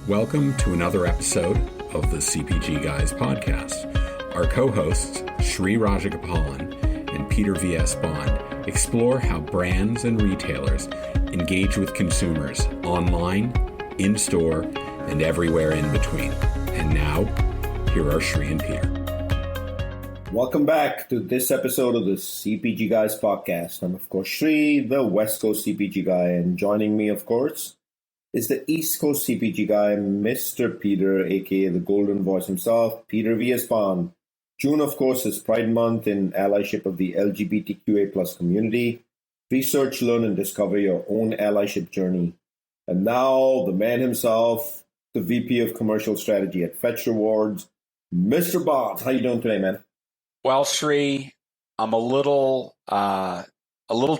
Welcome to another episode of the CPG Guys podcast. Our co-hosts, Sri Rajagopalan and Peter V.S. Bond, explore how brands and retailers engage with consumers online, in-store, and everywhere in between. And now, here are Sri and Peter. Welcome back to this episode of the CPG Guys podcast. I'm, of course, Sri, the West Coast CPG guy, and joining me, of course, is the East Coast CPG guy, Mr. Peter, aka the Golden Voice himself, Peter V.S. Bond. June, of course, is Pride Month in allyship of the LGBTQA plus community. Research, learn, and discover your own allyship journey. And now, the man himself, the VP of Commercial Strategy at Fetch Rewards, Mr. Bond. How you doing today, man? Well, Sri, I'm a little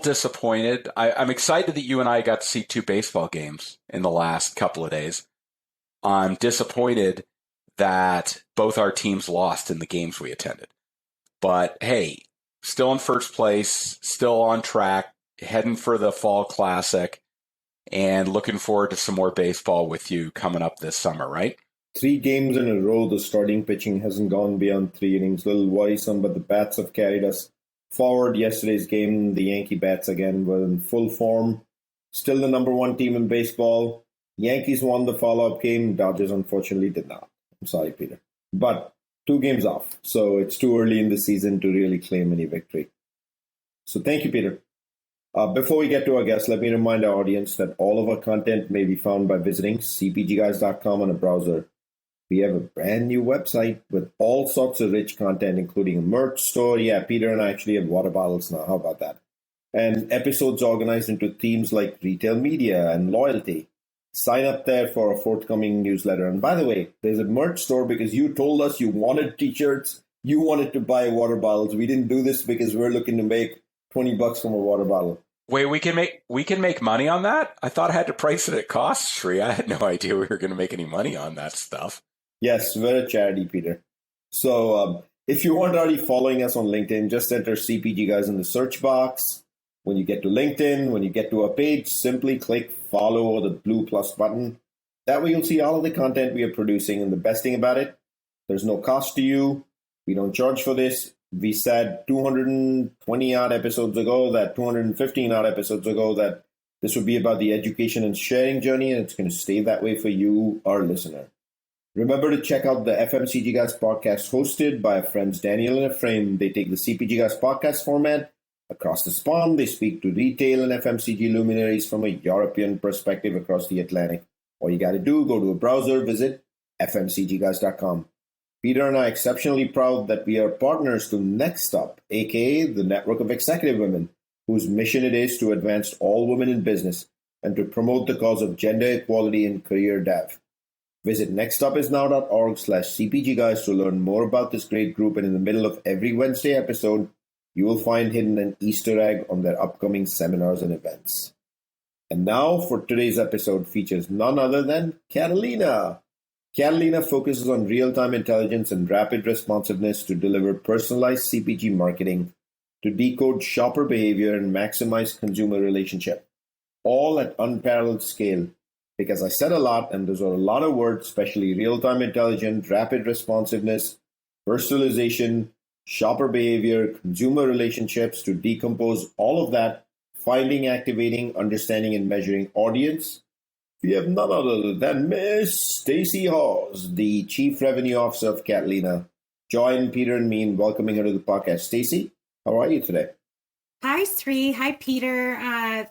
disappointed. I'm excited that you and I got to see two baseball games in the last couple of days. I'm disappointed that both our teams lost in the games we attended. But hey, still in first place, still on track, heading for the Fall Classic, and looking forward to some more baseball with you coming up this summer, right? 3 games in a row, the starting pitching hasn't gone beyond 3 innings. A little worrisome, but the bats have carried us forward. Yesterday's game, the Yankee bats again were in full form. Still the number 1 team in baseball. Yankees won the follow-up game. Dodgers, unfortunately, did not. I'm sorry, Peter. But 2 games off, so it's too early in the season to really claim any victory. So thank you, Peter. Before we get to our guests, let me remind our audience that all of our content may be found by visiting cpgguys.com on a browser. We have a brand new website with all sorts of rich content, including a merch store. Yeah, Peter and I actually have water bottles now. How about that? And episodes organized into themes like retail media and loyalty. Sign up there for a forthcoming newsletter. And by the way, there's a merch store because you told us you wanted t-shirts. You wanted to buy water bottles. We didn't do this because we're looking to make $20 from a water bottle. Wait, we can make money on that? I thought I had to price it at cost, Sri. I had no idea we were going to make any money on that stuff. Yes, we're a charity, Peter. So if you aren't already following us on LinkedIn, just enter CPG Guys in the search box. When you get to LinkedIn, when you get to our page, simply click follow or the blue plus button. That way you'll see all of the content we are producing. And the best thing about it, there's no cost to you. We don't charge for this. We said 220-odd episodes ago, 215-odd episodes ago, that this would be about the education and sharing journey, and it's going to stay that way for you, our listener. Remember to check out the FMCG Guys podcast hosted by our friends Daniel and Ephraim. They take the CPG Guys podcast format across the pond. They speak to retail and FMCG luminaries from a European perspective across the Atlantic. All you got to do, go to a browser, visit fmcgguys.com. Peter and I are exceptionally proud that we are partners to Next Up, aka the Network of Executive Women, whose mission it is to advance all women in business and to promote the cause of gender equality in career dev. Visit nextupisnow.org/CPGguys to learn more about this great group, and in the middle of every Wednesday episode, you will find hidden an Easter egg on their upcoming seminars and events. And now for today's episode features none other than Catalina. Catalina focuses on real-time intelligence and rapid responsiveness to deliver personalized CPG marketing, to decode shopper behavior and maximize consumer relationship, all at unparalleled scale. Because I said a lot, and those are a lot of words, especially real-time intelligence, rapid responsiveness, personalization, shopper behavior, consumer relationships, to decompose all of that, finding, activating, understanding, and measuring audience. We have none other than Miss Stacey Hawes, the Chief Revenue Officer of Catalina. Join Peter and me in welcoming her to the podcast. Stacey, how are you today? Hi, Sri. Hi, Peter.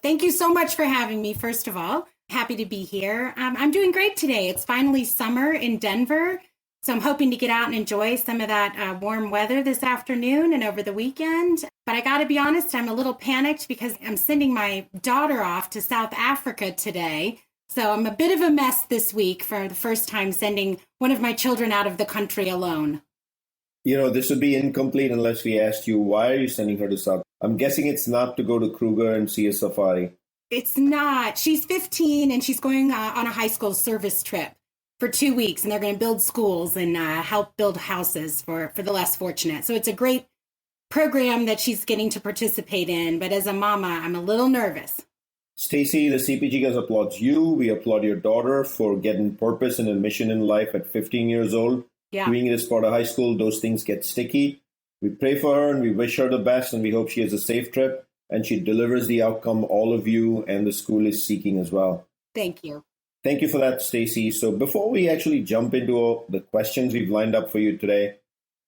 Thank you so much for having me, first of all. Happy to be here. I'm doing great today. It's finally summer in Denver, so I'm hoping to get out and enjoy some of that warm weather this afternoon and over the weekend. But I got to be honest, I'm a little panicked because I'm sending my daughter off to South Africa today. So I'm a bit of a mess this week for the first time sending one of my children out of the country alone. You know, this would be incomplete unless we asked you, why are you sending her to South? I'm guessing it's not to go to Kruger and see a safari. It's not. She's 15 and she's going on a high school service trip for 2 weeks, and they're going to build schools and help build houses for the less fortunate. So it's a great program that she's getting to participate in. But as a mama, I'm a little nervous. Stacey, the CPG guys applauds you. We applaud your daughter for getting purpose and a mission in life at 15 years old. Yeah. Doing it as part of high school, those things get sticky. We pray for her and we wish her the best, and we hope she has a safe trip and she delivers the outcome all of you and the school is seeking as well. Thank you. Thank you for that, Stacey. So before we actually jump into all the questions we've lined up for you today,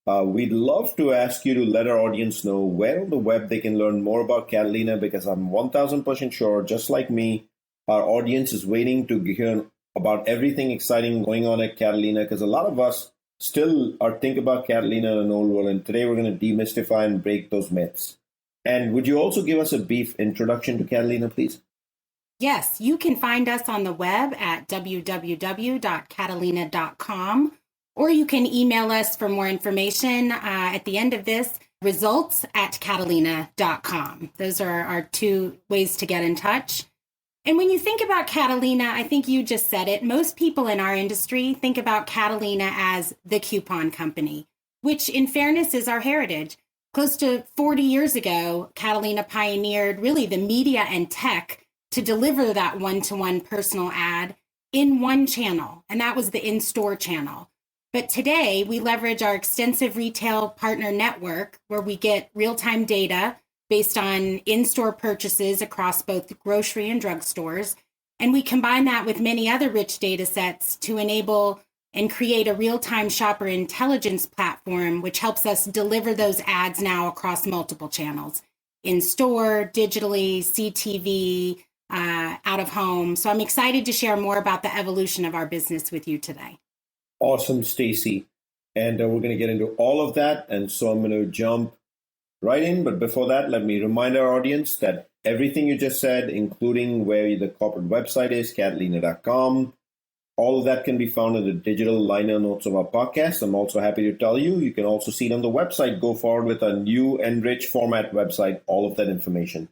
we'd love to ask you to let our audience know where on the web they can learn more about Catalina, because I'm 1000% sure, just like me, our audience is waiting to hear about everything exciting going on at Catalina, because a lot of us still are thinking about Catalina in an old world, and today we're going to demystify and break those myths. And would you also give us a brief introduction to Catalina, please? Yes, you can find us on the web at www.catalina.com, or you can email us for more information at the end of this, results@catalina.com. Those are our two ways to get in touch. And when you think about Catalina, I think you just said it, most people in our industry think about Catalina as the coupon company, which in fairness is our heritage. Close to 40 years ago, Catalina pioneered really the media and tech to deliver that one-to-one personal ad in one channel, and that was the in-store channel. But today, we leverage our extensive retail partner network where we get real-time data based on in-store purchases across both grocery and drugstores, and we combine that with many other rich data sets to enable and create a real-time shopper intelligence platform, which helps us deliver those ads now across multiple channels, in-store, digitally, CTV, out of home. So I'm excited to share more about the evolution of our business with you today. Awesome, Stacey. And we're going to get into all of that. And so I'm going to jump right in. But before that, let me remind our audience that everything you just said, including where the corporate website is, catalina.com, all of that can be found in the digital liner notes of our podcast. I'm also happy to tell you, you can also see it on the website. Go forward with a new and rich format website, all of that information.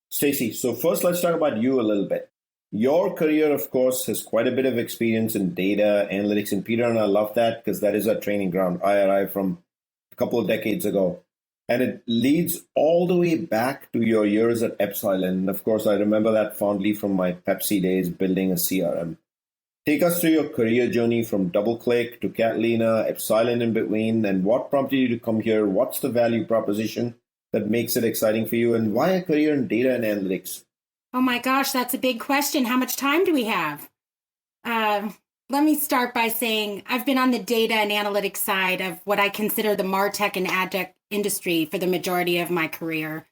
Stacey, so first let's talk about you a little bit. Your career, of course, has quite a bit of experience in data analytics, and Peter and I love that because that is our training ground, IRI, from a couple of decades ago. And it leads all the way back to your years at Epsilon. And of course, I remember that fondly from my Pepsi days building a CRM. Take us through your career journey from DoubleClick to Catalina, Epsilon in between, and what prompted you to come here? What's the value proposition that makes it exciting for you, and why a career in data and analytics? Oh my gosh, that's a big question. How much time do we have? Let me start by saying I've been on the data and analytics side of what I consider the MarTech and AdTech industry for the majority of my career.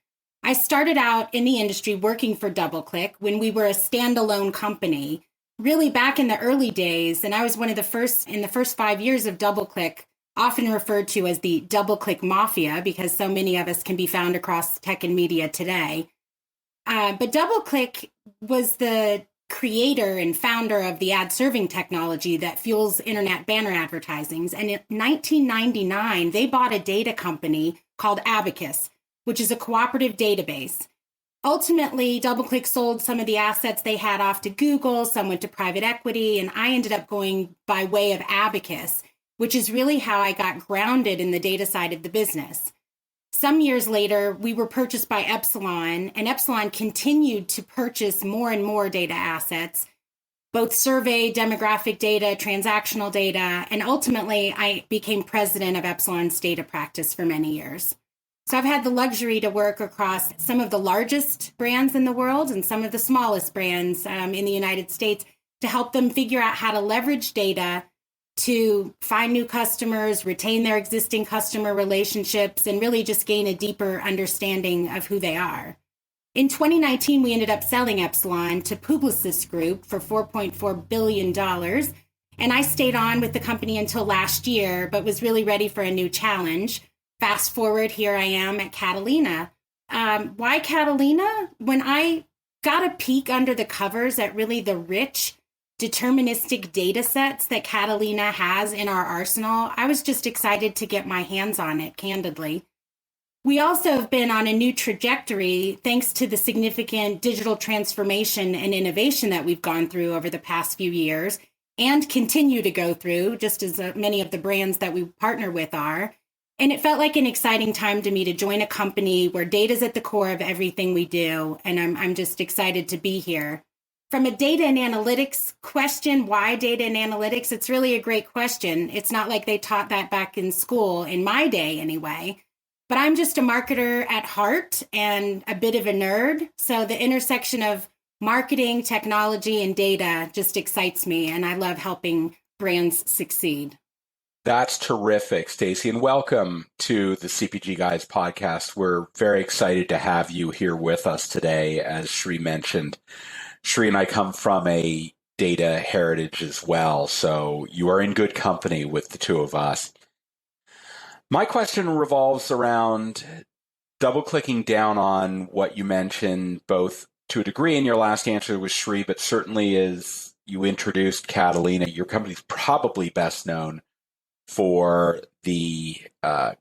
I started out in the industry working for DoubleClick when we were a standalone company, really back in the early days, and I was one of the first in the first 5 years of DoubleClick, often referred to as the DoubleClick Mafia, because so many of us can be found across tech and media today. But DoubleClick was the creator and founder of the ad serving technology that fuels internet banner advertisings. And in 1999, they bought a data company called Abacus, which is a cooperative database. Ultimately, DoubleClick sold some of the assets they had off to Google, some went to private equity, and I ended up going by way of Abacus, which is really how I got grounded in the data side of the business. Some years later, we were purchased by Epsilon, and Epsilon continued to purchase more and more data assets, both survey, demographic data, transactional data, and ultimately I became president of Epsilon's data practice for many years. So I've had the luxury to work across some of the largest brands in the world and some of the smallest brands in the United States to help them figure out how to leverage data to find new customers, retain their existing customer relationships, and really just gain a deeper understanding of who they are. In 2019, we ended up selling Epsilon to Publicis Group for $4.4 billion. And I stayed on with the company until last year, but was really ready for a new challenge. Fast forward, here I am at Catalina. Why Catalina? When I got a peek under the covers at really the rich, deterministic data sets that Catalina has in our arsenal, I was just excited to get my hands on it, candidly. We also have been on a new trajectory thanks to the significant digital transformation and innovation that we've gone through over the past few years and continue to go through, just as many of the brands that we partner with are. And it felt like an exciting time to me to join a company where data is at the core of everything we do. And I'm just excited to be here. From a data and analytics question, why data and analytics? It's really a great question. It's not like they taught that back in school, in my day anyway. But I'm just a marketer at heart and a bit of a nerd. So the intersection of marketing, technology, and data just excites me. And I love helping brands succeed. That's terrific, Stacey, and welcome to the CPG Guys podcast. We're very excited to have you here with us today. As Shri mentioned, Shri and I come from a data heritage as well, so you are in good company with the two of us. My question revolves around double-clicking down on what you mentioned, both to a degree in your last answer with Shri, but certainly as you introduced Catalina. Your company's probably best known for the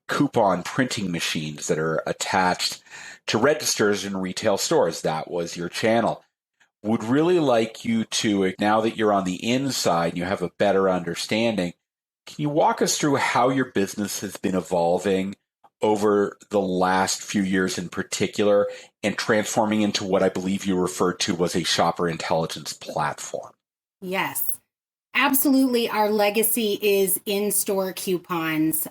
coupon printing machines that are attached to registers in retail stores. That was your channel. Would really like you to, now that you're on the inside and you have a better understanding, can you walk us through how your business has been evolving over the last few years in particular and transforming into what I believe you referred to as a shopper intelligence platform? Yes. Absolutely. Our legacy is in-store coupons,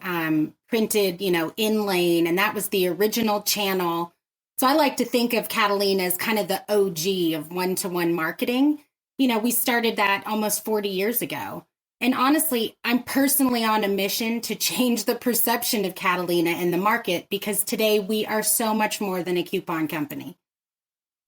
printed, in lane. And that was the original channel. So I like to think of Catalina as kind of the OG of one-to-one marketing. We started that almost 40 years ago. And honestly, I'm personally on a mission to change the perception of Catalina in the market because today we are so much more than a coupon company.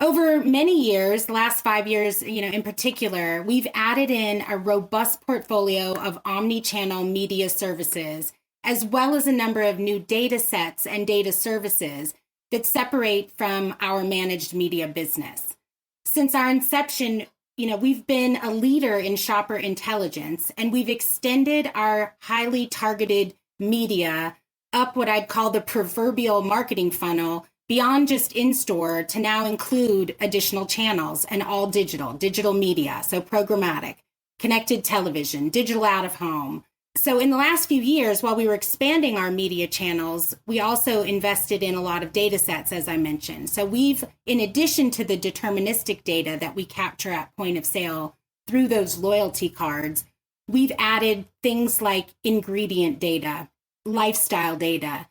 Over many years, the last 5 years, in particular, we've added in a robust portfolio of omni-channel media services, as well as a number of new data sets and data services that separate from our managed media business. Since our inception, we've been a leader in shopper intelligence, and we've extended our highly targeted media up what I'd call the proverbial marketing funnel beyond just in-store to now include additional channels and all digital media, so programmatic, connected television, digital out of home. So in the last few years, while we were expanding our media channels, we also invested in a lot of data sets, as I mentioned. So we've, in addition to the deterministic data that we capture at point of sale through those loyalty cards, we've added things like ingredient data, lifestyle data,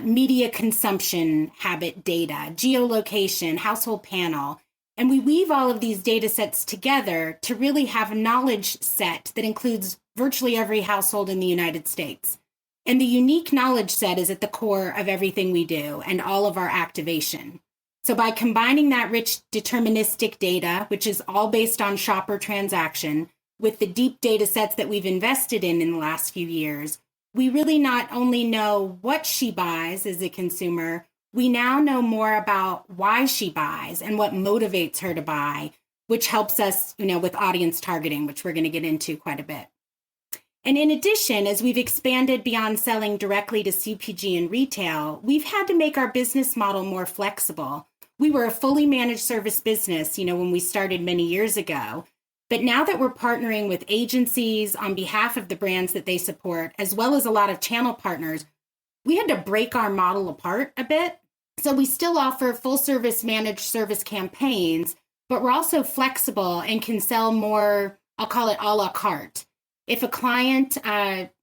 media consumption habit data, geolocation, household panel. And we weave all of these data sets together to really have a knowledge set that includes virtually every household in the United States. And the unique knowledge set is at the core of everything we do and all of our activation. So by combining that rich deterministic data, which is all based on shopper transaction, with the deep data sets that we've invested in the last few years, we really not only know what she buys as a consumer, we now know more about why she buys and what motivates her to buy, which helps us, with audience targeting, which we're going to get into quite a bit. And in addition, as we've expanded beyond selling directly to CPG and retail, we've had to make our business model more flexible. We were a fully managed service business, when we started many years ago. But now that we're partnering with agencies on behalf of the brands that they support, as well as a lot of channel partners, we had to break our model apart a bit. So we still offer full service managed service campaigns, but we're also flexible and can sell more, I'll call it a la carte. If a client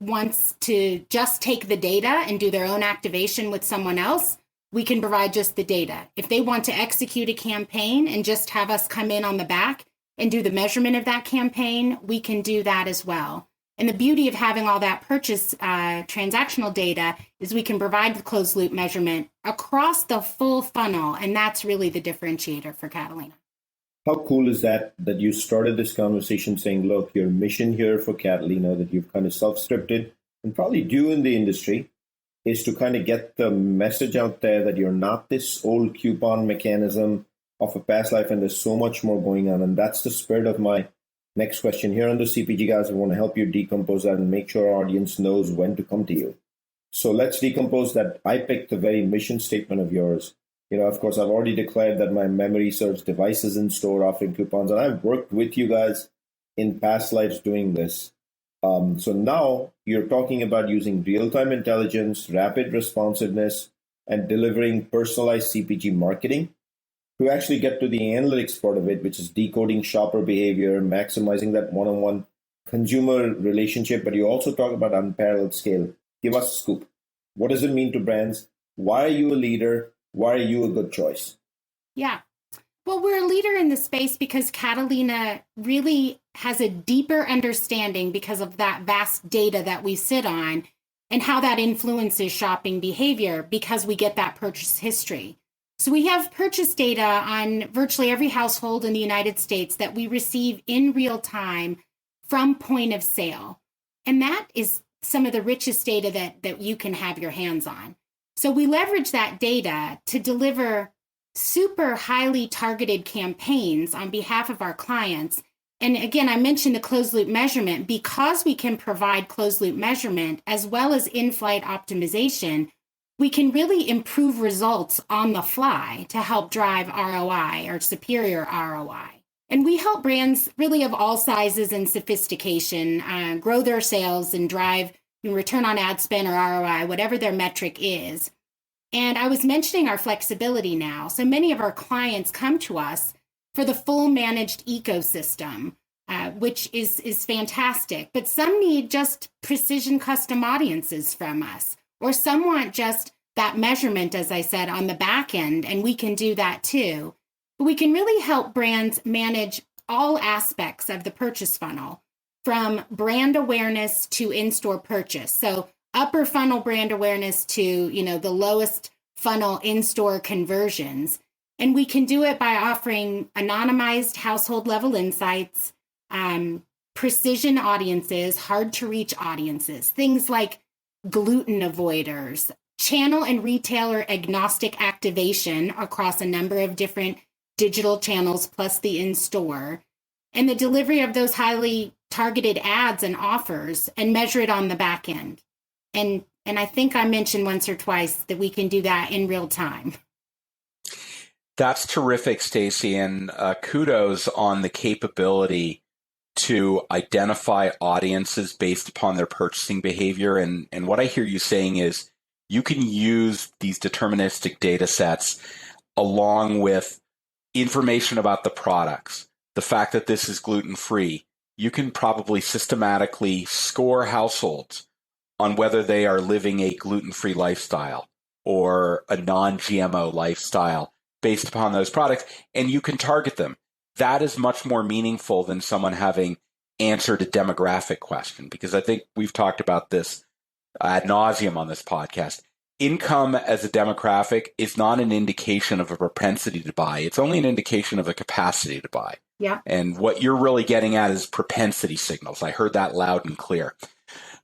wants to just take the data and do their own activation with someone else, we can provide just the data. If they want to execute a campaign and just have us come in on the back and do the measurement of that campaign, we can do that as well. And the beauty of having all that purchase transactional data is we can provide the closed loop measurement across the full funnel. And that's really the differentiator for Catalina. How cool is that you started this conversation saying, look, your mission here for Catalina that you've kind of self-scripted and probably do in the industry is to kind of get the message out there that you're not this old coupon mechanism of a past life and there's so much more going on. And that's the spirit of my next question. Here on the CPG Guys, we want to help you decompose that and make sure our audience knows when to come to you. So let's decompose that. I picked the very mission statement of yours. Of course, I've already declared that my memory serves devices in store offering coupons, and I've worked with you guys in past lives doing this. So now you're talking about using real-time intelligence, rapid responsiveness, and delivering personalized CPG marketing to actually get to the analytics part of it, which is decoding shopper behavior, maximizing that one-on-one consumer relationship. But you also talk about unparalleled scale. Give us a scoop. What does it mean to brands? Why are you a leader? Why are you a good choice? Yeah. Well, we're a leader in the space because Catalina really has a deeper understanding because of that vast data that we sit on and how that influences shopping behavior because we get that purchase history. So we have purchase data on virtually every household in the United States that we receive in real time from point of sale. And that is some of the richest data that you can have your hands on. So we leverage that data to deliver super highly targeted campaigns on behalf of our clients. And again, I mentioned the closed loop measurement because we can provide closed loop measurement as well as in-flight optimization. We can really improve results on the fly to help drive ROI or superior ROI. And we help brands really of all sizes and sophistication grow their sales and drive return on ad spend or ROI, whatever their metric is. And I was mentioning our flexibility now. So many of our clients come to us for the full managed ecosystem, which is fantastic. But some need just precision custom audiences from us, or some want just that measurement, as I said, on the back end, and we can do that too. But we can really help brands manage all aspects of the purchase funnel, from brand awareness to in-store purchase. So upper funnel brand awareness to, the lowest funnel in-store conversions. And we can do it by offering anonymized household level insights, precision audiences, hard to reach audiences, things like gluten avoiders, channel and retailer agnostic activation across a number of different digital channels, plus the in-store, and the delivery of those highly targeted ads and offers and measure it on the back end. And I think I mentioned once or twice that we can do that in real time. That's terrific, Stacey, and kudos on the capability to identify audiences based upon their purchasing behavior. And what I hear you saying is you can use these deterministic data sets along with information about the products, the fact that this is gluten-free. You can probably systematically score households on whether they are living a gluten-free lifestyle or a non-GMO lifestyle based upon those products, and you can target them. That is much more meaningful than someone having answered a demographic question, because I think we've talked about this ad nauseum on this podcast. Income as a demographic is not an indication of a propensity to buy. It's only an indication of a capacity to buy. Yeah. And what you're really getting at is propensity signals. I heard that loud and clear.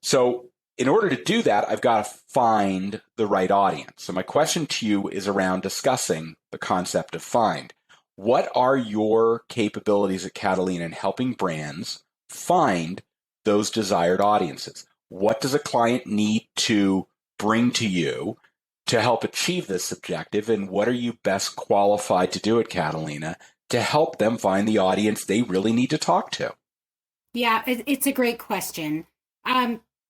So in order to do that, I've got to find the right audience. So my question to you is around discussing the concept of find. What are your capabilities at Catalina in helping brands find those desired audiences? What does a client need to bring to you to help achieve this objective? And what are you best qualified to do at Catalina to help them find the audience they really need to talk to? Yeah, it's a great question.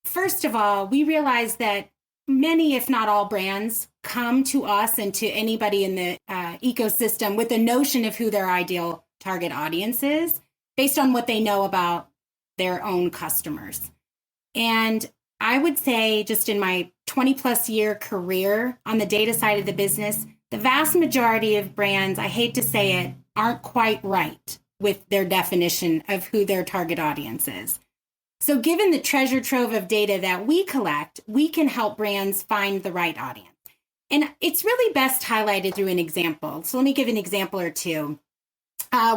First of all, we realize that many, if not all brands, come to us and to anybody in the ecosystem with a notion of who their ideal target audience is based on what they know about their own customers. And I would say just in my 20 plus year career on the data side of the business, the vast majority of brands, I hate to say it, aren't quite right with their definition of who their target audience is. So given the treasure trove of data that we collect, we can help brands find the right audience. And it's really best highlighted through an example. So let me give an example or two.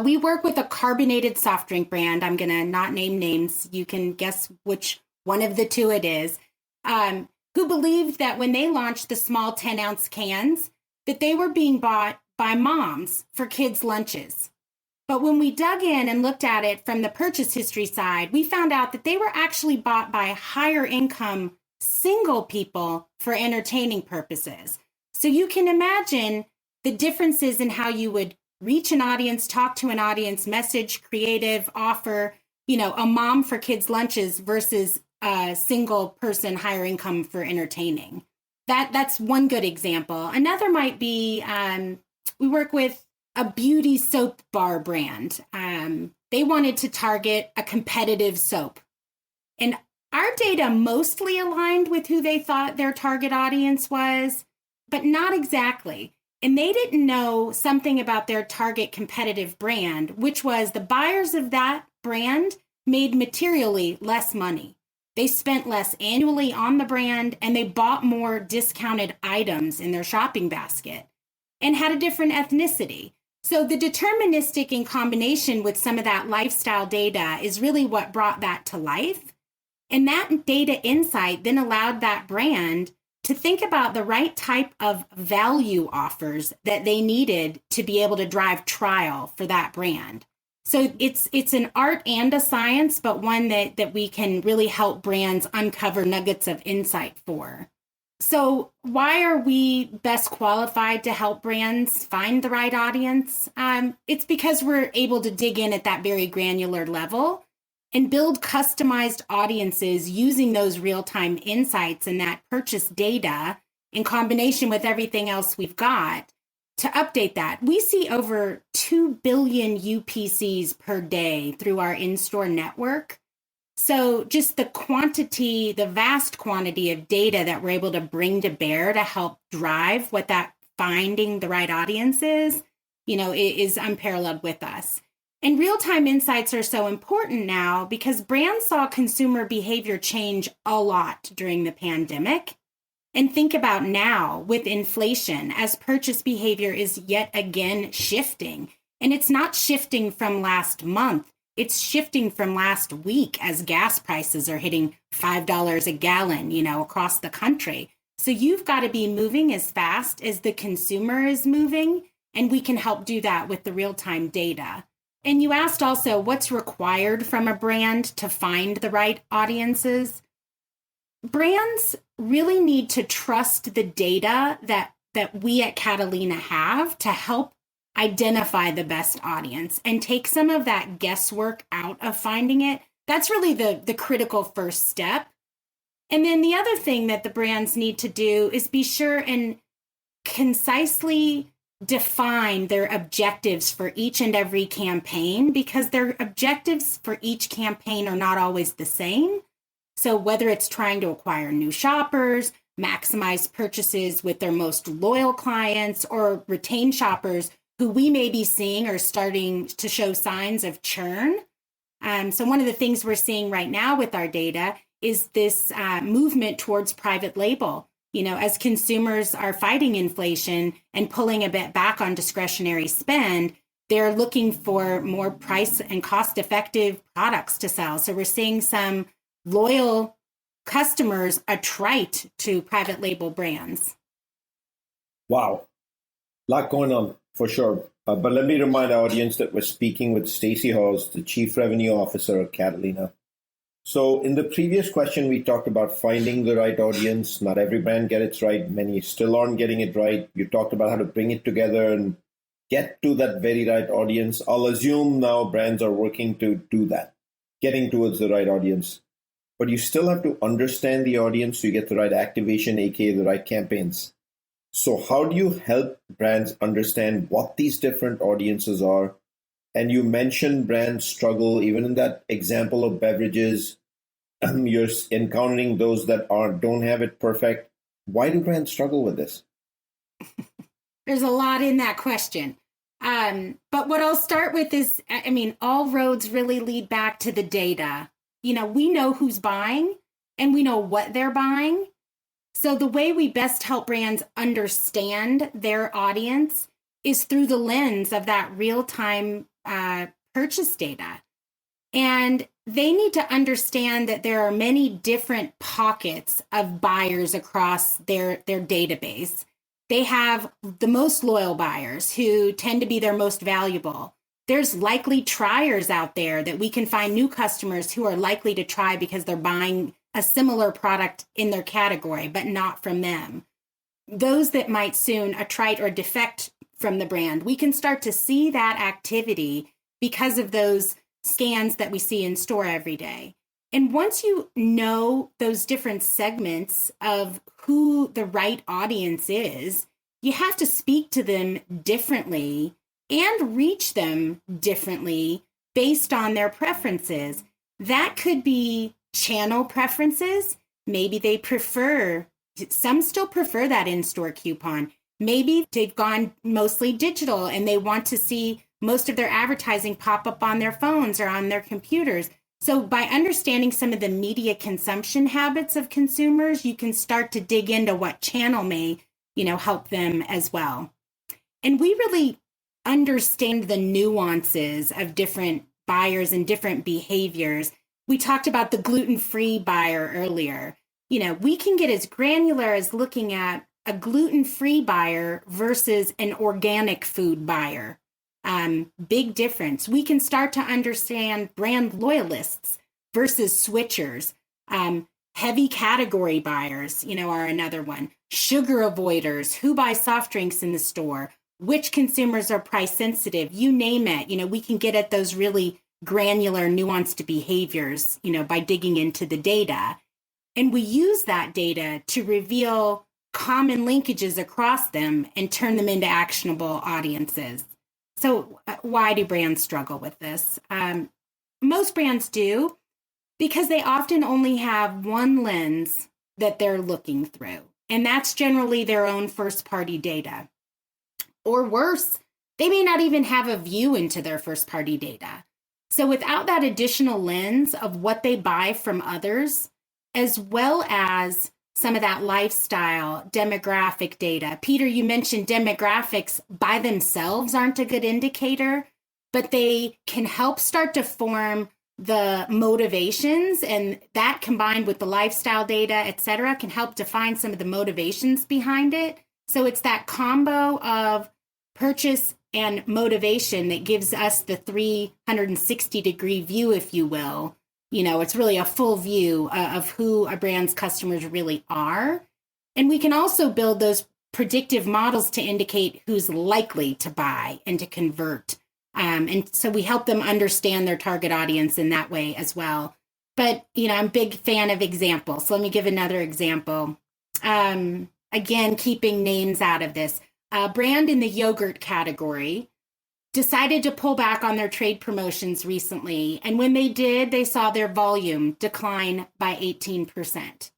We work with a carbonated soft drink brand. I'm going to not name names. You can guess which one of the two it is, who believed that when they launched the small 10-ounce cans, that they were being bought by moms for kids' lunches. But when we dug in and looked at it from the purchase history side, we found out that they were actually bought by higher income single people for entertaining purposes. So you can imagine the differences in how you would reach an audience, talk to an audience, message, creative, offer, a mom for kids' lunches versus a single person higher income for entertaining. That's one good example. Another might be we work with a beauty soap bar brand. They wanted to target a competitive soap. And our data mostly aligned with who they thought their target audience was, but not exactly. And they didn't know something about their target competitive brand, which was the buyers of that brand made materially less money. They spent less annually on the brand, and they bought more discounted items in their shopping basket and had a different ethnicity. So the deterministic in combination with some of that lifestyle data is really what brought that to life. And that data insight then allowed that brand to think about the right type of value offers that they needed to be able to drive trial for that brand. So it's an art and a science, but one that we can really help brands uncover nuggets of insight for. So why are we best qualified to help brands find the right audience? It's because we're able to dig in at that very granular level and build customized audiences using those real-time insights and that purchase data in combination with everything else we've got to update that. We see over 2 billion UPCs per day through our in-store network. So just the vast quantity of data that we're able to bring to bear to help drive what that finding the right audience is unparalleled with us. And real-time insights are so important now because brands saw consumer behavior change a lot during the pandemic. And think about now with inflation as purchase behavior is yet again shifting. And it's not shifting from last month. It's shifting from last week as gas prices are hitting $5 a gallon, across the country. So you've got to be moving as fast as the consumer is moving. And we can help do that with the real-time data. And you asked also what's required from a brand to find the right audiences. Brands really need to trust the data that we at Catalina have to help identify the best audience and take some of that guesswork out of finding it. That's really the critical first step. And then the other thing that the brands need to do is be sure and concisely define their objectives for each and every campaign, because their objectives for each campaign are not always the same. So whether it's trying to acquire new shoppers, maximize purchases with their most loyal clients, or retain shoppers who we may be seeing are starting to show signs of churn. So one of the things we're seeing right now with our data is this movement towards private label. As consumers are fighting inflation and pulling a bit back on discretionary spend, they're looking for more price and cost-effective products to sell. So we're seeing some loyal customers attrite to private label brands. Wow. A lot going on, for sure. But let me remind our audience that we're speaking with Stacey Hawes, the Chief Revenue Officer at Catalina. So in the previous question, we talked about finding the right audience. Not every brand gets it right. Many still aren't getting it right. You talked about how to bring it together and get to that very right audience. I'll assume now brands are working to do that, getting towards the right audience. But you still have to understand the audience so you get the right activation, aka the right campaigns. So how do you help brands understand what these different audiences are? And you mentioned brands struggle, even in that example of beverages, you're encountering those that don't have it perfect. Why do brands struggle with this? There's a lot in that question. But what I'll start with is, all roads really lead back to the data. We know who's buying and we know what they're buying. So the way we best help brands understand their audience is through the lens of that real-time purchase data. And they need to understand that there are many different pockets of buyers across their database. They have the most loyal buyers who tend to be their most valuable. There's likely triers out there that we can find new customers who are likely to try because they're buying a similar product in their category, but not from them. Those that might soon attrite or defect from the brand, we can start to see that activity because of those scans that we see in store every day. And once you know those different segments of who the right audience is, you have to speak to them differently and reach them differently based on their preferences. That could be channel preferences. Maybe some still prefer that in-store coupon. Maybe they've gone mostly digital and they want to see most of their advertising pop up on their phones or on their computers. So by understanding some of the media consumption habits of consumers, you can start to dig into what channel may, help them as well. And we really understand the nuances of different buyers and different behaviors. We talked about the gluten-free buyer earlier. We can get as granular as looking at a gluten-free buyer versus an organic food buyer. Big difference. We can start to understand brand loyalists versus switchers. Heavy category buyers, are another one. Sugar avoiders, who buy soft drinks in the store, which consumers are price sensitive, you name it. We can get at those really granular, nuanced behaviors, by digging into the data. And we use that data to reveal common linkages across them and turn them into actionable audiences. So why do brands struggle with this? Most brands do, because they often only have one lens that they're looking through, and that's generally their own first-party data. Or worse, they may not even have a view into their first-party data. So without that additional lens of what they buy from others, as well as some of that lifestyle, demographic data. Peter, you mentioned demographics by themselves aren't a good indicator, but they can help start to form the motivations, and that combined with the lifestyle data, et cetera, can help define some of the motivations behind it. So it's that combo of purchase and motivation that gives us the 360-degree view, if you will. It's really a full view of who a brand's customers really are. And we can also build those predictive models to indicate who's likely to buy and to convert. And so we help them understand their target audience in that way as well. But, I'm a big fan of examples. So let me give another example. Again, keeping names out of this. A brand in the yogurt category decided to pull back on their trade promotions recently. And when they did, they saw their volume decline by 18%.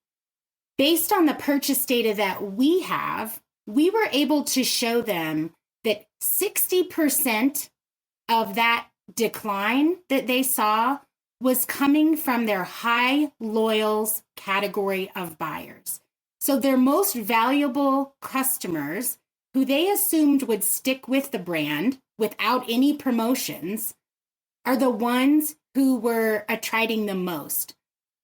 Based on the purchase data that we have, we were able to show them that 60% of that decline that they saw was coming from their high loyals category of buyers. So their most valuable customers, who they assumed would stick with the brand without any promotions, are the ones who were attriting the most.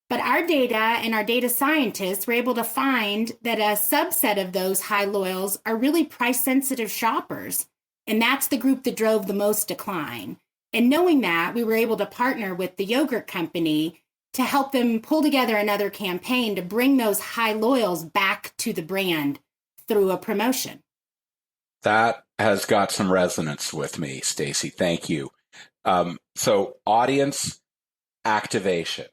But our data and our data scientists were able to find that a subset of those high loyals are really price-sensitive shoppers. And that's the group that drove the most decline. And knowing that, we were able to partner with the yogurt company to help them pull together another campaign to bring those high loyals back to the brand through a promotion. That has got some resonance with me, Stacey. Thank you. So audience activation.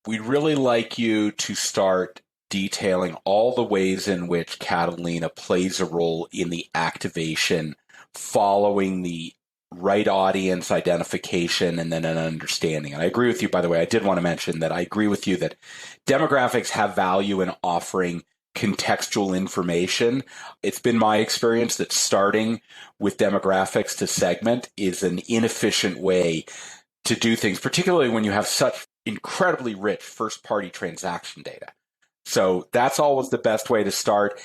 We'd really like you to start detailing all the ways in which Catalina plays a role in the activation following the right audience identification and then an understanding. And I agree with you, by the way. I did want to mention that I agree with you that demographics have value in offering contextual information. It's been my experience that starting with demographics to segment is an inefficient way to do things, particularly when you have such incredibly rich first-party transaction data. So that's always the best way to start.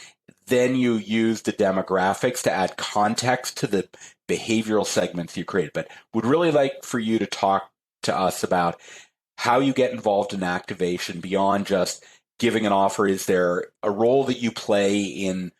Then you use the demographics to add context to the behavioral segments you created. But would really like for you to talk to us about how you get involved in activation beyond just giving an offer. Is there a role that you play in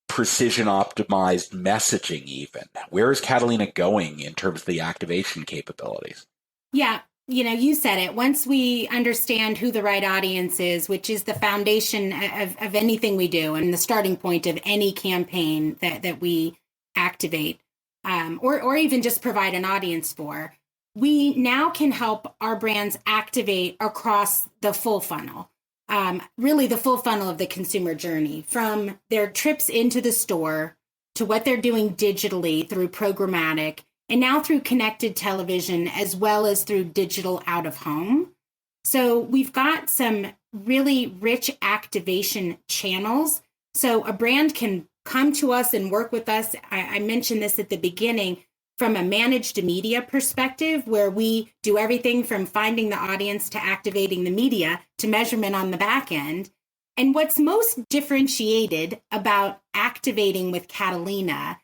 precision optimized messaging even? Where is Catalina going in terms of the activation capabilities? Yeah. You said it. Once we understand who the right audience is, which is the foundation of anything we do and the starting point of any campaign that we activate, or even just provide an audience for, we now can help our brands activate across the full funnel, really the full funnel of the consumer journey, from their trips into the store to what they're doing digitally through programmatic, and now through connected television, as well as through digital out of home. So we've got some really rich activation channels. So a brand can come to us and work with us. I mentioned this at the beginning, from a managed media perspective, where we do everything from finding the audience to activating the media to measurement on the back end. And what's most differentiated about activating with Catalina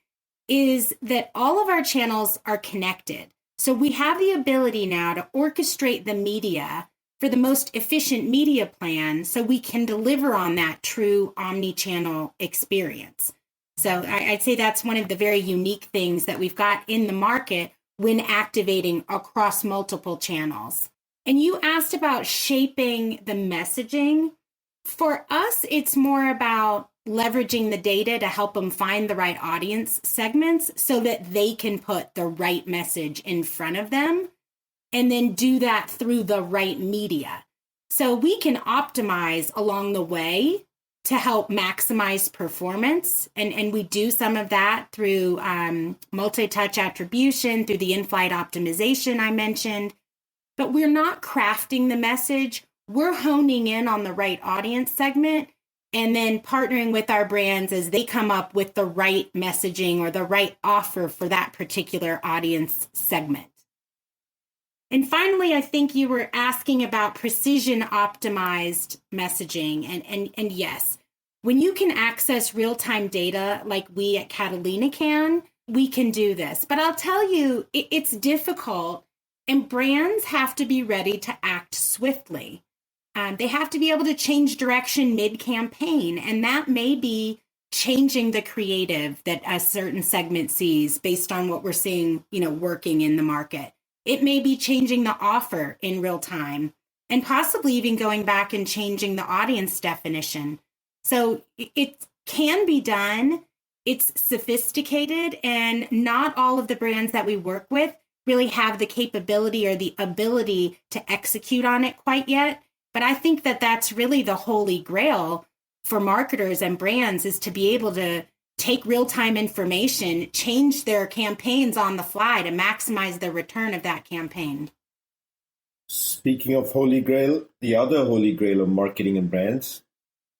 is that all of our channels are connected. So we have the ability now to orchestrate the media for the most efficient media plan so we can deliver on that true omni-channel experience. So I'd say that's one of the very unique things that we've got in the market when activating across multiple channels. And you asked about shaping the messaging. For us, it's more about leveraging the data to help them find the right audience segments so that they can put the right message in front of them and then do that through the right media. So we can optimize along the way to help maximize performance. And we do some of that through multi-touch attribution, through the in-flight optimization I mentioned. But we're not crafting the message. We're honing in on the right audience segment and then partnering with our brands as they come up with the right messaging or the right offer for that particular audience segment. And finally, I think you were asking about precision optimized messaging. And yes, when you can access real-time data like we at Catalina can, we can do this. But I'll tell you, it's difficult, and brands have to be ready to act swiftly. They have to be able to change direction mid-campaign, and that may be changing the creative that a certain segment sees based on what we're seeing, working in the market. It may be changing the offer in real time and possibly even going back and changing the audience definition. So it can be done. It's sophisticated, and not all of the brands that we work with really have the capability or the ability to execute on it quite yet. But I think that that's really the holy grail for marketers and brands, is to be able to take real-time information, change their campaigns on the fly to maximize the return of that campaign. Speaking of holy grail, the other holy grail of marketing and brands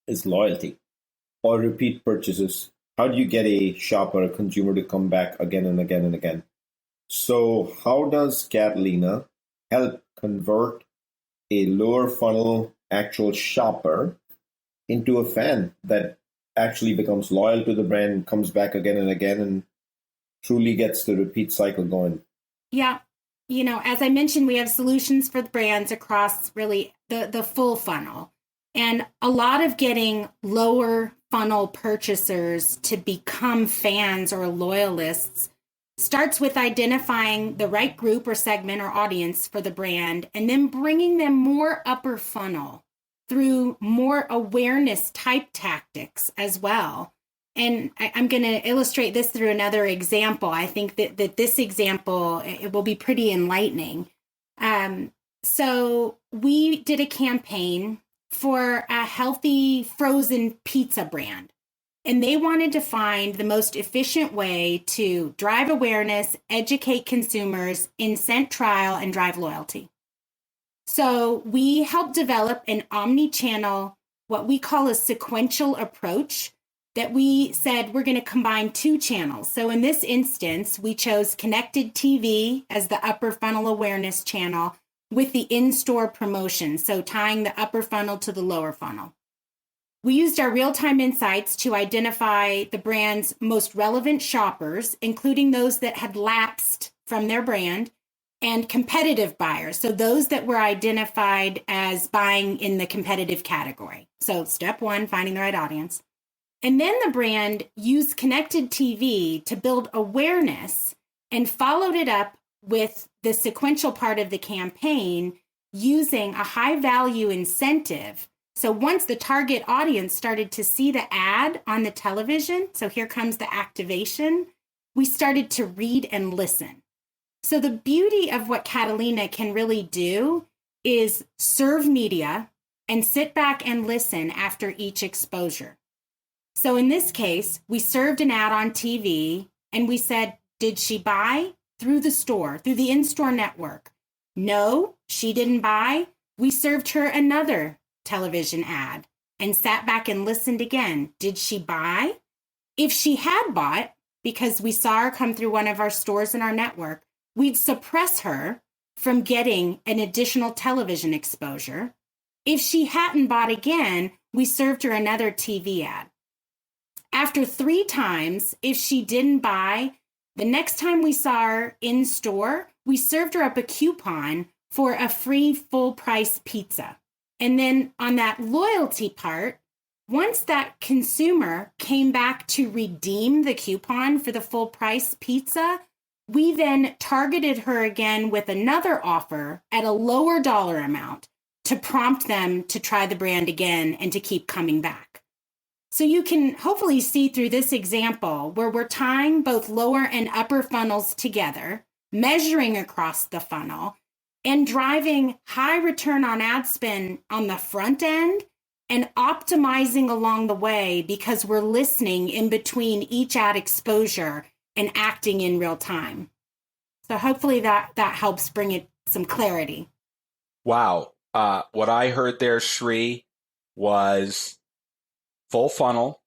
is loyalty or repeat purchases. How do you get a shopper, a consumer, to come back again and again and again? So how does Catalina help convert a lower funnel actual shopper into a fan that actually becomes loyal to the brand, comes back again and again, and truly gets the repeat cycle going? Yeah. As I mentioned, we have solutions for the brands across really the full funnel. And a lot of getting lower funnel purchasers to become fans or loyalists starts with identifying the right group or segment or audience for the brand, and then bringing them more upper funnel through more awareness type tactics as well. And I'm going to illustrate this through another example. I think that this example, it will be pretty enlightening. So we did a campaign for a healthy frozen pizza brand, and they wanted to find the most efficient way to drive awareness, educate consumers, incent trial, and drive loyalty. So we helped develop an omni-channel, what we call a sequential approach, that we said we're going to combine two channels. So in this instance, we chose connected TV as the upper funnel awareness channel with the in-store promotion, so tying the upper funnel to the lower funnel. We used our real-time insights to identify the brand's most relevant shoppers, including those that had lapsed from their brand, and competitive buyers, so those that were identified as buying in the competitive category. So step one, finding the right audience. And then the brand used connected TV to build awareness and followed it up with the sequential part of the campaign using a high-value incentive. So once the target audience started to see the ad on the television, so here comes the activation, we started to read and listen. So the beauty of what Catalina can really do is serve media and sit back and listen after each exposure. So in this case, we served an ad on TV and we said, did she buy through the store, through the in-store network? No, she didn't buy. We served her another television ad and sat back and listened again. Did she buy? If she had bought, because we saw her come through one of our stores in our network, we'd suppress her from getting an additional television exposure. If she hadn't bought again, we served her another TV ad. After 3 times, if she didn't buy, the next time we saw her in store, we served her up a coupon for a free full price pizza. And then on that loyalty part, once that consumer came back to redeem the coupon for the full price pizza, we then targeted her again with another offer at a lower dollar amount to prompt them to try the brand again and to keep coming back. So you can hopefully see through this example where we're tying both lower and upper funnels together, measuring across the funnel, and driving high return on ad spend on the front end and optimizing along the way because we're listening in between each ad exposure and acting in real time. So hopefully that helps bring it some clarity. Wow. What I heard there, Shri, was full funnel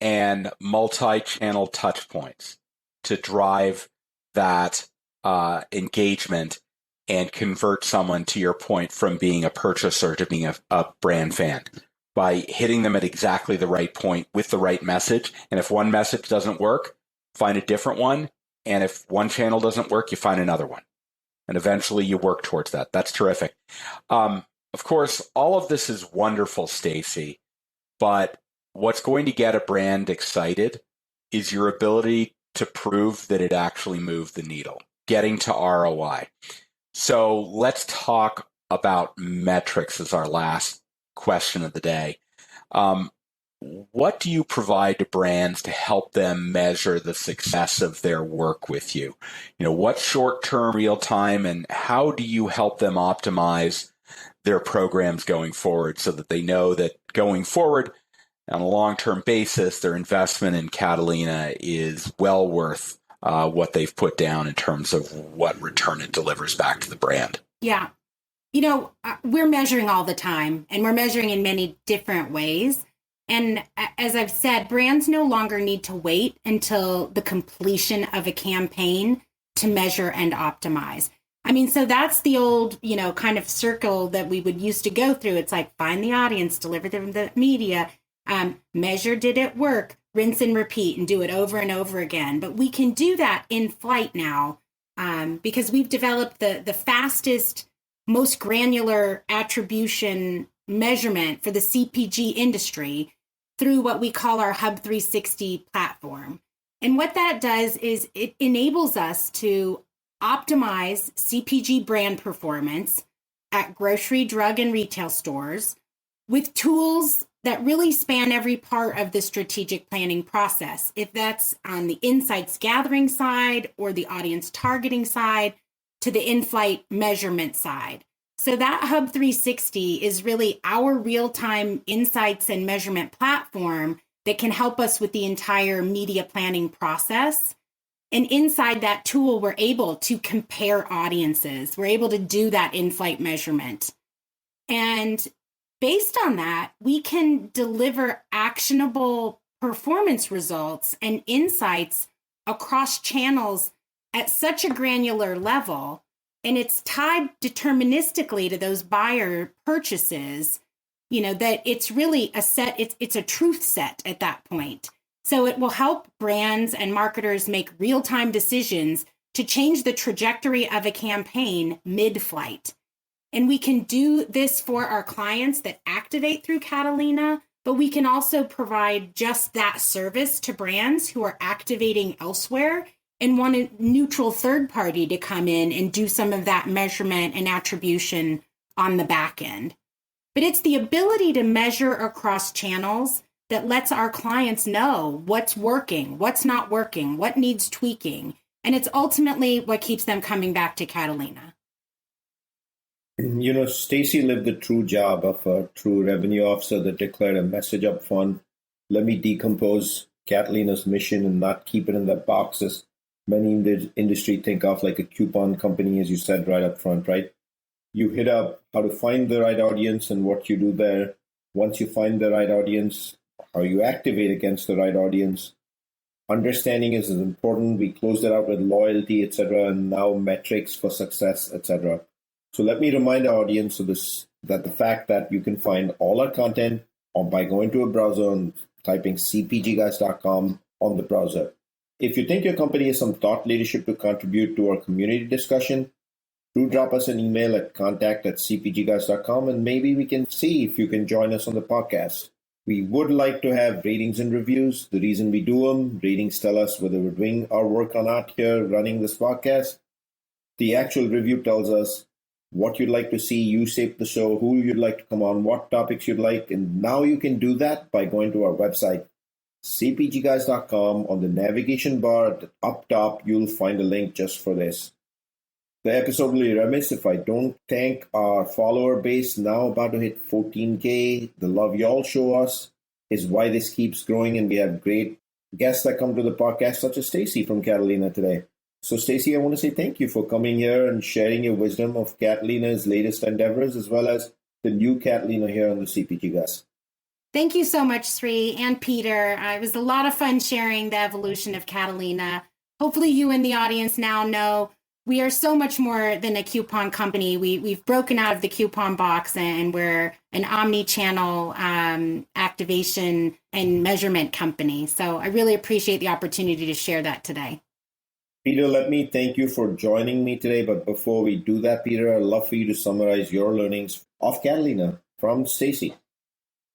and multi-channel touch points to drive that engagement and convert someone, to your point, from being a purchaser to being a brand fan by hitting them at exactly the right point with the right message. And if one message doesn't work, find a different one. And if one channel doesn't work, you find another one. And eventually you work towards that. That's terrific. Of course, all of this is wonderful, Stacey, but what's going to get a brand excited is your ability to prove that it actually moved the needle, getting to ROI. So let's talk about metrics as our last question of the day. What do you provide to brands to help them measure the success of their work with you? What short-term, real-time, and how do you help them optimize their programs going forward so that they know that going forward on a long-term basis, their investment in Catalina is well worth what they've put down in terms of what return it delivers back to the brand? Yeah. We're measuring all the time, and we're measuring in many different ways. And as I've said, brands no longer need to wait until the completion of a campaign to measure and optimize. So that's the old, kind of circle that we would used to go through. It's like, find the audience, deliver them the media, measure, did it work, rinse and repeat, and do it over and over again. But we can do that in flight now because we've developed the fastest, most granular attribution measurement for the CPG industry through what we call our Hub 360 platform. And what that does is it enables us to optimize CPG brand performance at grocery, drug, and retail stores with tools that really span every part of the strategic planning process. If that's on the insights gathering side or the audience targeting side to the in-flight measurement side. So that Hub 360 is really our real-time insights and measurement platform that can help us with the entire media planning process. And inside that tool, we're able to compare audiences. We're able to do that in-flight measurement. And based on that, we can deliver actionable performance results and insights across channels at such a granular level. And it's tied deterministically to those buyer purchases, that it's really a set, it's a truth set at that point. So it will help brands and marketers make real-time decisions to change the trajectory of a campaign mid-flight. And we can do this for our clients that activate through Catalina, but we can also provide just that service to brands who are activating elsewhere and want a neutral third party to come in and do some of that measurement and attribution on the back end. But it's the ability to measure across channels that lets our clients know what's working, what's not working, what needs tweaking, And it's ultimately what keeps them coming back to Catalina. You know, Stacey lived the true job of a true revenue officer that declared a message up front. Let me decompose Catalina's mission and not keep it in that box as many in the industry think of, like a coupon company, as you said right up front, right? You hit up how to find the right audience and what you do there. Once you find the right audience, how you activate against the right audience. Understanding is important. We closed it out with loyalty, etc., and now metrics for success, etc. So let me remind our audience of this, that the fact that you can find all our content by going to a browser and typing cpgguys.com on the browser. If you think your company has some thought leadership to contribute to our community discussion, do drop us an email at contact@cpgguys.com, and maybe we can see if you can join us on the podcast. We would like to have ratings and reviews. The reason we do them, ratings tell us whether we're doing our work or not here running this podcast. The actual review tells us what you'd like to see, you shape the show, who you'd like to come on, what topics you'd like. And now you can do that by going to our website, cpgguys.com. On the navigation bar up top, you'll find a link just for this. The episode will be remiss if I don't thank our follower base, now about to hit 14K. The love y'all show us is why this keeps growing, and we have great guests that come to the podcast, such as Stacey from Catalina today. So, Stacey, I want to say thank you for coming here and sharing your wisdom of Catalina's latest endeavors, as well as the new Catalina here on the CPG Guys. Thank you so much, Sri and Peter. It was a lot of fun sharing the evolution of Catalina. Hopefully you and the audience now know we are so much more than a coupon company. We've broken out of the coupon box, and we're an omni-channel activation and measurement company. So I really appreciate the opportunity to share that today. Peter, let me thank you for joining me today. But before we do that, Peter, I'd love for you to summarize your learnings of Catalina from Stacey.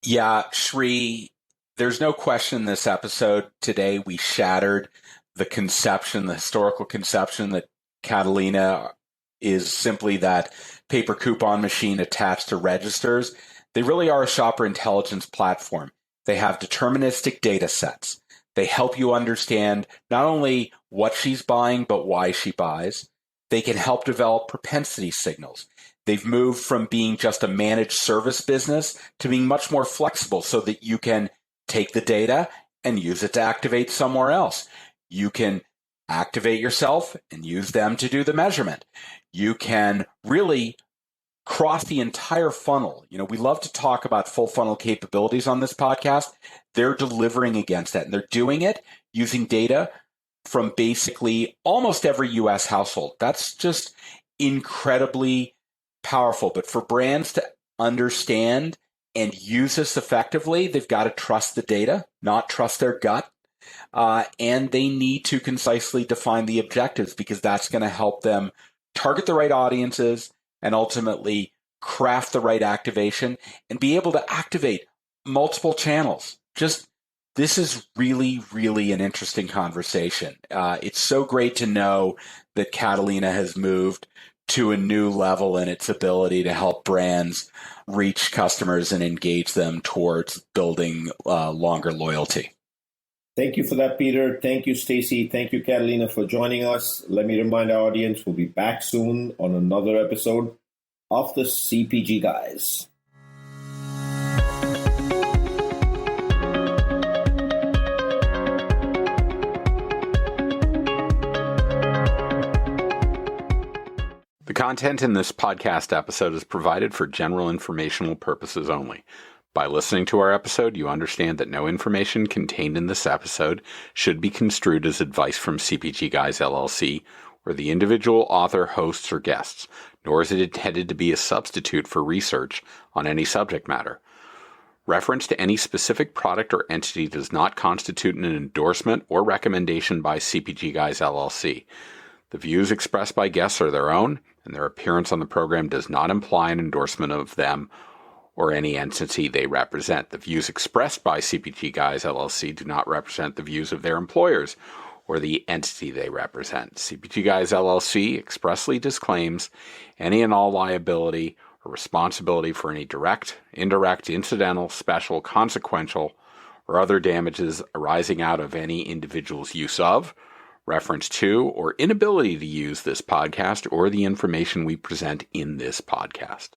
Yeah, Shri, there's no question in this episode today we shattered the historical conception that Catalina is simply that paper coupon machine attached to registers. They really are a shopper intelligence platform. They have deterministic data sets. They help you understand not only what she's buying, but why she buys. They can help develop propensity signals. They've moved from being just a managed service business to being much more flexible so that you can take the data and use it to activate somewhere else. You can activate yourself and use them to do the measurement. You can really cross the entire funnel. You know, we love to talk about full funnel capabilities on this podcast. They're delivering against that, and they're doing it using data from basically almost every US household. That's just incredibly powerful. But for brands to understand and use this effectively, they've got to trust the data, not trust their gut. And they need to concisely define the objectives, because that's going to help them target the right audiences and ultimately craft the right activation and be able to activate multiple channels. This is really, really an interesting conversation. It's so great to know that Catalina has moved to a new level in its ability to help brands reach customers and engage them towards building longer loyalty. Thank you for that, Peter. Thank you, Stacey. Thank you, Catalina, for joining us. Let me remind our audience we'll be back soon on another episode of the CPG Guys. The content in this podcast episode is provided for general informational purposes only. By listening to our episode, you understand that no information contained in this episode should be construed as advice from CPG Guys LLC or the individual author, hosts, or guests, nor is it intended to be a substitute for research on any subject matter. Reference to any specific product or entity does not constitute an endorsement or recommendation by CPG Guys LLC. The views expressed by guests are their own, and their appearance on the program does not imply an endorsement of them or any entity they represent. The views expressed by CPG Guys LLC do not represent the views of their employers or the entity they represent. CPG Guys LLC expressly disclaims any and all liability or responsibility for any direct, indirect, incidental, special, consequential, or other damages arising out of any individual's use of, reference to, or inability to use this podcast or the information we present in this podcast.